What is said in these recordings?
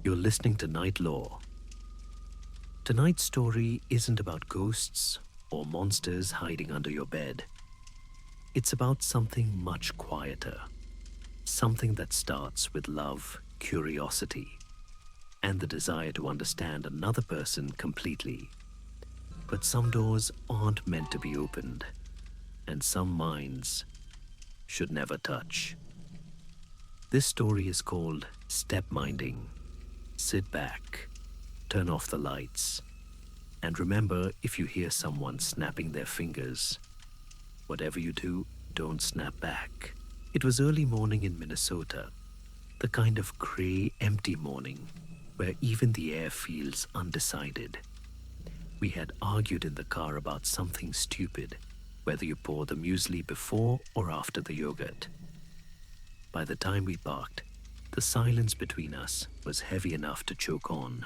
You're listening to NightLore. Tonight's story isn't about ghosts or monsters hiding under your bed. It's about something much quieter. Something that starts with love, curiosity, and the desire to understand another person completely. But some doors aren't meant to be opened, and some minds should never touch. This story is called Step Minding. Sit back, turn off the lights, and remember, if you hear someone snapping their fingers, whatever you do, don't snap back. It was early morning in Minnesota, the kind of gray, empty morning where even the air feels undecided. We had argued in the car about something stupid, whether you pour the muesli before or after the yogurt. By the time we parked, the silence between us was heavy enough to choke on.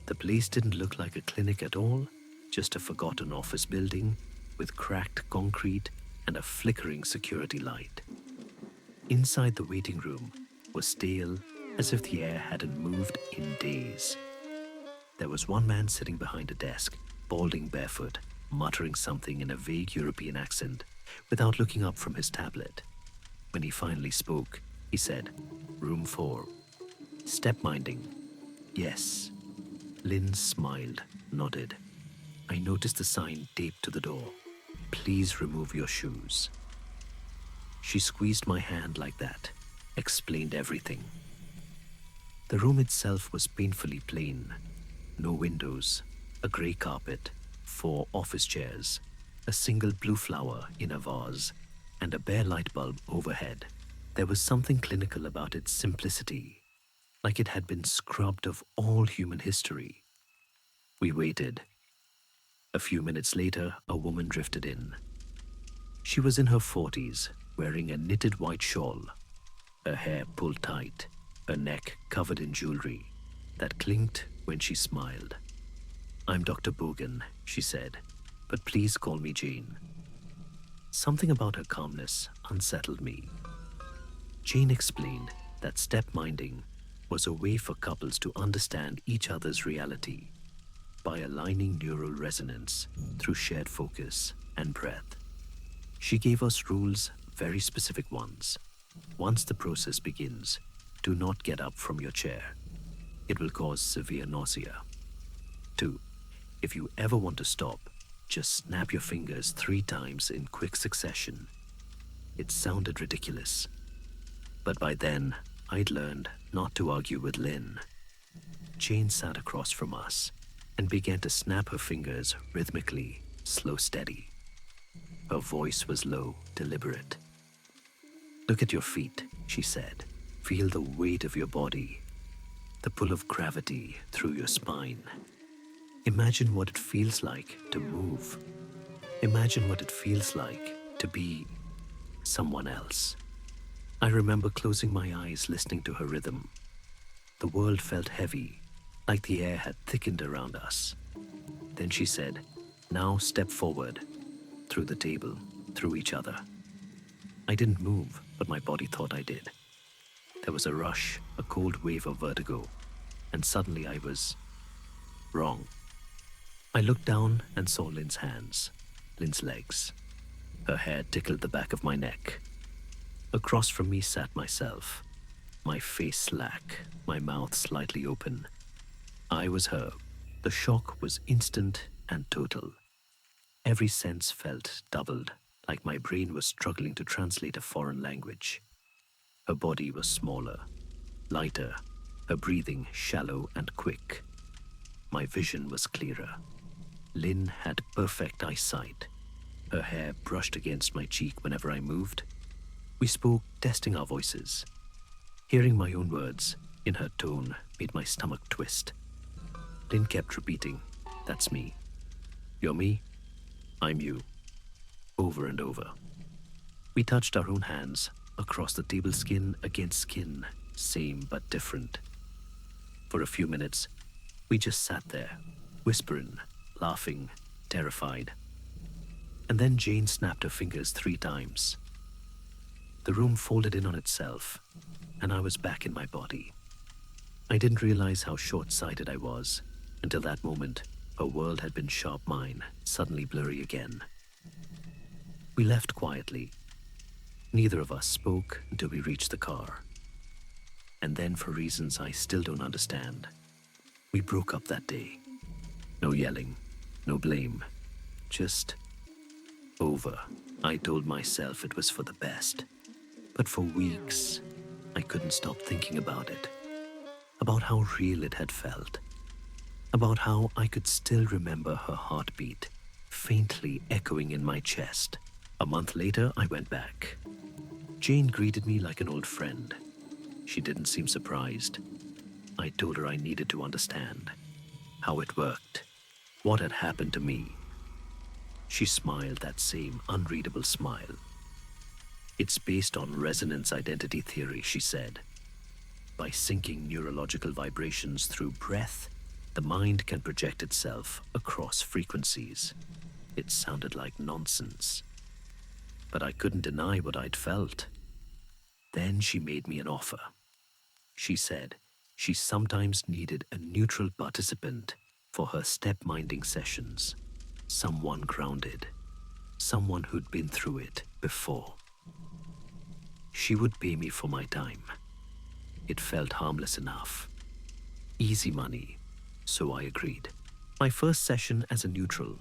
The place didn't look like a clinic at all, just a forgotten office building with cracked concrete and a flickering security light. Inside the waiting room was stale, as if the air hadn't moved in days. There was one man sitting behind a desk, balding barefoot, muttering something in a vague European accent without looking up from his tablet. When he finally spoke, he said, "Room 4. Step minding." "Yes." Lynn smiled, nodded. I noticed the sign taped to the door. "Please remove your shoes." She squeezed my hand like that, explained everything. The room itself was painfully plain. No windows, a grey carpet, 4 office chairs, a single blue flower in a vase, and a bare light bulb overhead. There was something clinical about its simplicity, like it had been scrubbed of all human history. We waited. A few minutes later, a woman drifted in. She was in her 40s, wearing a knitted white shawl, her hair pulled tight, her neck covered in jewelry that clinked when she smiled. "I'm Dr. Bogan," she said, "but please call me Jane." Something about her calmness unsettled me. Jane explained that step minding was a way for couples to understand each other's reality by aligning neural resonance through shared focus and breath. She gave us rules, very specific ones. Once the process begins, do not get up from your chair. It will cause severe nausea. 2. If you ever want to stop, just snap your fingers 3 times in quick succession. It sounded ridiculous, but by then I'd learned not to argue with Lynn. Jane sat across from us and began to snap her fingers rhythmically, slow, steady. Her voice was low, deliberate. "Look at your feet," she said. "Feel the weight of your body, the pull of gravity through your spine. Imagine what it feels like to move. Imagine what it feels like to be someone else." I remember closing my eyes, listening to her rhythm. The world felt heavy, like the air had thickened around us. Then she said, "Now step forward," through the table, through each other. I didn't move, but my body thought I did. There was a rush, a cold wave of vertigo, and suddenly I was wrong. I looked down and saw Lynn's hands, Lynn's legs. Her hair tickled the back of my neck. Across from me sat myself, my face slack, my mouth slightly open. I was her. The shock was instant and total. Every sense felt doubled, like my brain was struggling to translate a foreign language. Her body was smaller, lighter, her breathing shallow and quick. My vision was clearer. Lynn had perfect eyesight. Her hair brushed against my cheek whenever I moved. We spoke, testing our voices. Hearing my own words in her tone made my stomach twist. Lynn kept repeating, "That's me. You're me. I'm you." Over and over. We touched our own hands across the table, skin against skin, same but different. For a few minutes, we just sat there, whispering, laughing, terrified. And then Jane snapped her fingers 3 times. The room folded in on itself, and I was back in my body. I didn't realize how short-sighted I was until that moment. Her world had been sharp, mine suddenly blurry again. We left quietly. Neither of us spoke until we reached the car. And then, for reasons I still don't understand, we broke up that day. No yelling, no blame, just over. I told myself it was for the best. But for weeks, I couldn't stop thinking about it. About how real it had felt. About how I could still remember her heartbeat, faintly echoing in my chest. A month later, I went back. Jane greeted me like an old friend. She didn't seem surprised. I told her I needed to understand how it worked, what had happened to me. She smiled, that same unreadable smile. It's based on resonance identity theory, she said. By syncing neurological vibrations through breath, the mind can project itself across frequencies. It sounded like nonsense, but I couldn't deny what I'd felt. Then she made me an offer. She said she sometimes needed a neutral participant for her step-minding sessions. Someone grounded. Someone who'd been through it before. She would pay me for my time. It felt harmless enough. Easy money, so I agreed. My first session as a neutral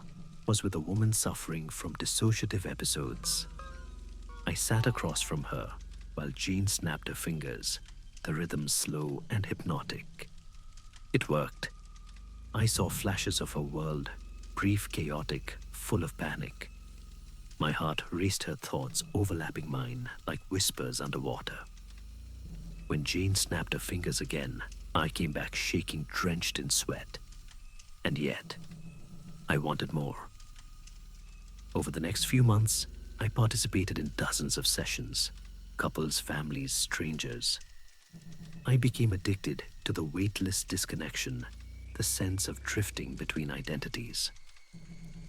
was with a woman suffering from dissociative episodes. I sat across from her while Jean snapped her fingers, the rhythm slow and hypnotic. It worked. I saw flashes of her world, brief, chaotic, full of panic. My heart raced, her thoughts overlapping mine like whispers underwater. When Jane snapped her fingers again, I came back shaking, drenched in sweat. And yet, I wanted more. Over the next few months, I participated in dozens of sessions. Couples, families, strangers. I became addicted to the weightless disconnection, the sense of drifting between identities.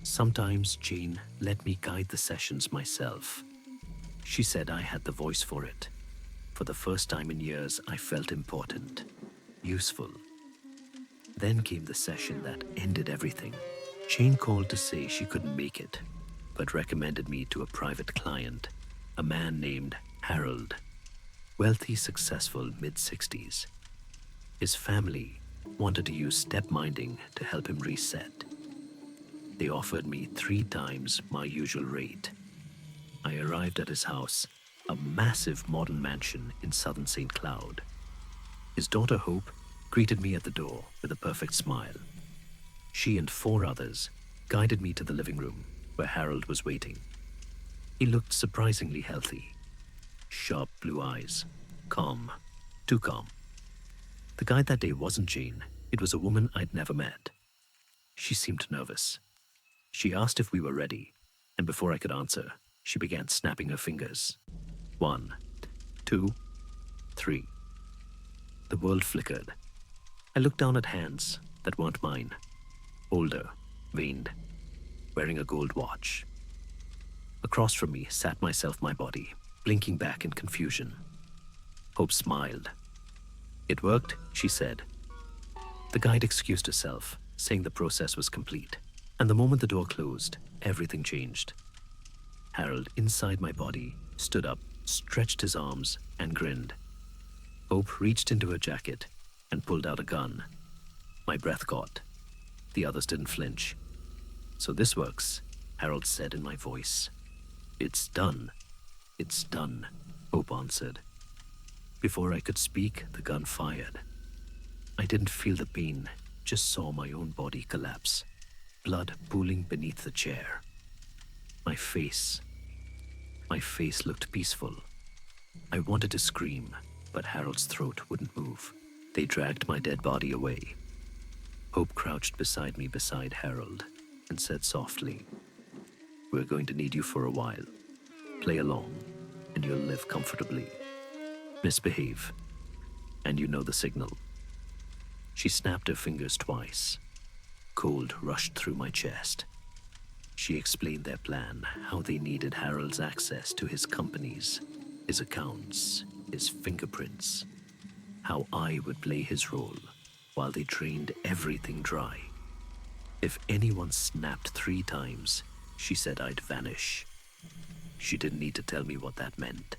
Sometimes Jane let me guide the sessions myself. She said I had the voice for it. For the first time in years, I felt important, useful. Then came the session that ended everything. Jane called to say she couldn't make it, but recommended me to a private client, a man named Harold, wealthy, successful, mid-60s. His family wanted to use step-minding to help him reset. They offered me 3 times my usual rate. I arrived at his house, a massive modern mansion in southern St. Cloud. His daughter Hope greeted me at the door with a perfect smile. She and 4 others guided me to the living room where Harold was waiting. He looked surprisingly healthy. Sharp blue eyes. Calm. Too calm. The guide that day wasn't Jane. It was a woman I'd never met. She seemed nervous. She asked if we were ready, and before I could answer, she began snapping her fingers. 1, 2, 3. The world flickered. I looked down at hands that weren't mine. Older, veined, wearing a gold watch. Across from me sat myself, my body, blinking back in confusion. Hope smiled. It worked, she said. The guide excused herself, saying the process was complete. And the moment the door closed, everything changed. Harold, inside my body, stood up, stretched his arms, and grinned. Hope reached into her jacket and pulled out a gun. My breath caught. The others didn't flinch. So this works, Harold said in my voice. It's done. It's done, Hope answered. Before I could speak, the gun fired. I didn't feel the pain, just saw my own body collapse, blood pooling beneath the chair. My face looked peaceful. I wanted to scream, but Harold's throat wouldn't move. They dragged my dead body away. Hope crouched beside me, beside Harold, and said softly, "We're going to need you for a while. Play along, and you'll live comfortably. Misbehave, and you know the signal." She snapped her fingers twice. Cold rushed through my chest. She explained their plan, how they needed Harold's access to his companies, his accounts, his fingerprints. how I would play his role while they drained everything dry. If anyone snapped 3 times, she said I'd vanish. She didn't need to tell me what that meant.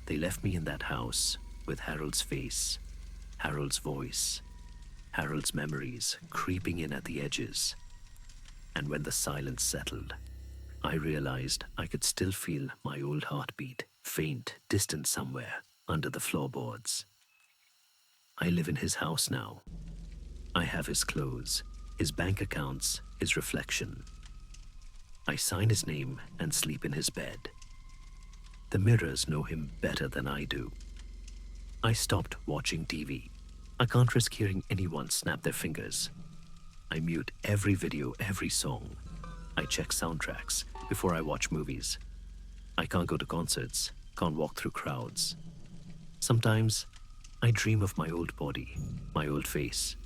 They left me in that house with Harold's face, Harold's voice, Harold's memories creeping in at the edges. And when the silence settled, I realized I could still feel my old heartbeat, faint, distant somewhere under the floorboards. I live in his house now. I have his clothes, his bank accounts, his reflection. I sign his name and sleep in his bed. The mirrors know him better than I do. I stopped watching TV. I can't risk hearing anyone snap their fingers. I mute every video, every song. I check soundtracks before I watch movies. I can't go to concerts, can't walk through crowds. Sometimes I dream of my old body, my old face.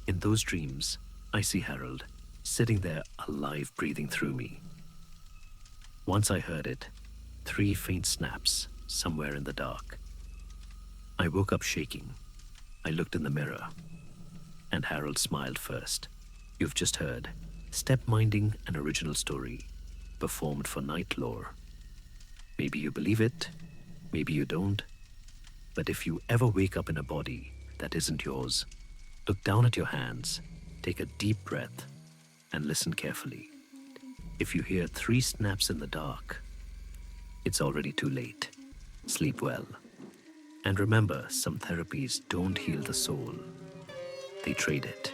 In those dreams, I see Harold sitting there alive, breathing through me. Once I heard it, 3 faint snaps somewhere in the dark. I woke up shaking. I looked in the mirror, and Harold smiled first. You've just heard Step Minding, an original story, performed for NightLore. Maybe you believe it, maybe you don't, but if you ever wake up in a body that isn't yours, look down at your hands, take a deep breath, and listen carefully. If you hear 3 snaps in the dark, it's already too late. Sleep well. And remember, some therapies don't heal the soul. They trade it.